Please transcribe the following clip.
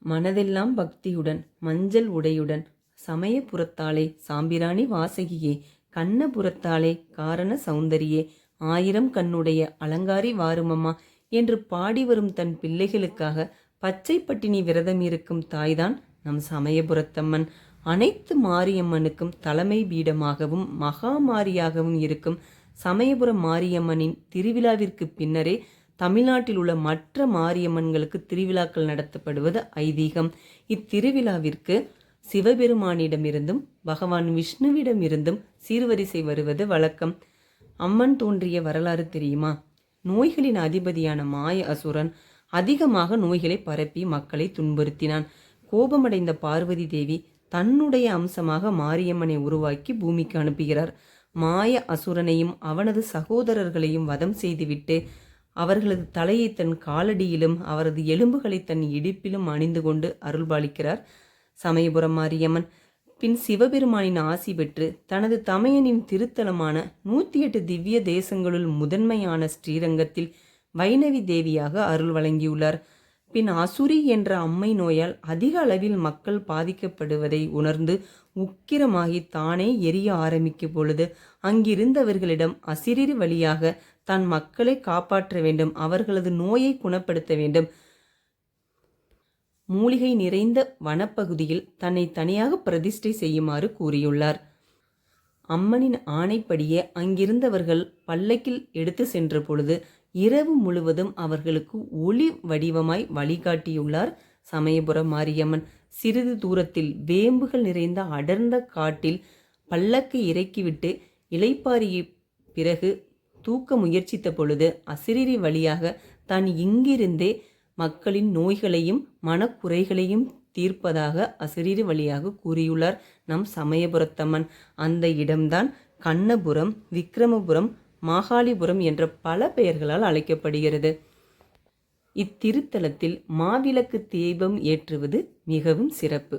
மனதெல்லாம் பக்தியுடன் மஞ்சள் உடையுடன் சமயபுரத்தாளே சாம்பிராணி வாசகியே கண்ணபுரத்தாளே காரண சௌந்தரியே ஆயிரம் கண்ணுடைய அலங்காரி வாருமம்மா என்று பாடி வரும் தன் பிள்ளைகளுக்காக பச்சை பட்டினி விரதம் இருக்கும் தாய்தான் நம் சமயபுரத்தம்மன். அனைத்து மாரியம்மனுக்கும் தலைமை பீடமாகவும் மகாமாரியாகவும் இருக்கும் சமயபுர மாரியம்மனின் திருவிழாவிற்கு பின்னரே தமிழ்நாட்டில் உள்ள மற்ற மாரியம்மன்களுக்கு திருவிழாக்கள் நடத்தப்படுவது ஐதீகம். இத்திருவிழாவிற்கு சிவபெருமானிடமிருந்தும் பகவான் விஷ்ணுவிடமிருந்தும் சீர்வரிசை வருவது வழக்கம். அம்மன் தோன்றிய வரலாறு தெரியுமா? நோய்களின் அதிபதியான மாய அசுரன் அதிகமாக நோய்களை பரப்பி மக்களை துன்புறுத்தினான். கோபமடைந்த பார்வதி தேவி தன்னுடைய அம்சமாக மாரியம்மனை உருவாக்கி பூமிக்கு அனுப்புகிறார். மாய அசுரனையும் அவனது சகோதரர்களையும் வதம் செய்துவிட்டு அவர்களது தலையை தன் காலடியிலும் அவரது எலும்புகளை தன் இடுப்பிலும் அணிந்து கொண்டு அருள்பாலிக்கிறார் சமயபுரம் மாரியம்மன். பின் சிவபெருமானின் ஆசி பெற்று தனது தமையனின் திருத்தலமான 108 திவ்ய தேசங்களுள் முதன்மையான ஸ்ரீரங்கத்தில் வைணவி தேவியாக அருள் வழங்கியுள்ளார். பின் அசுரி என்ற அம்மை நோயால் அதிக அளவில் மக்கள் பாதிக்கப்படுவதை உணர்ந்து உக்கிரமாகி தானே எரிய ஆரம்பிக்கும் பொழுது அங்கிருந்தவர்களிடம் அசிரிரி வழியாக தன் மக்களை காப்பாற்ற வேண்டும், அவர்களது நோயை குணப்படுத்த வேண்டும், மூலிகை நிறைந்த வனப்பகுதியில் தன்னை தனியாக பிரதிஷ்டை செய்யுமாறு கூறியுள்ளார். அம்மனின் ஆணைப்படியே அங்கிருந்தவர்கள் பல்லக்கில் எடுத்து சென்ற பொழுது இரவு முழுவதும் அவர்களுக்கு ஒளி வடிவமாய் வழிகாட்டியுள்ளார் சமயபுர மாரியம்மன். சிறிது தூரத்தில் வேம்புகள் நிறைந்த அடர்ந்த காட்டில் பல்லக்கை இறக்கிவிட்டு இளைப்பாறிய பிறகு தூக்க முயற்சித்த பொழுது அசிரிரி வழியாக தான் இங்கிருந்தே மக்களின் நோய்களையும் மனக்குறைகளையும் தீர்ப்பதாக அசிரிரி வழியாக கூறியுள்ளார் நம் சமயபுரத்தம்மன். அந்த இடம்தான் கண்ணபுரம், விக்கிரமபுரம், மாகாளிபுரம் என்ற பல பெயர்களால் அழைக்கப்படுகிறது. இத்திருத்தலத்தில் மாவிளக்கு தீபம் ஏற்றுவது மிகவும் சிறப்பு.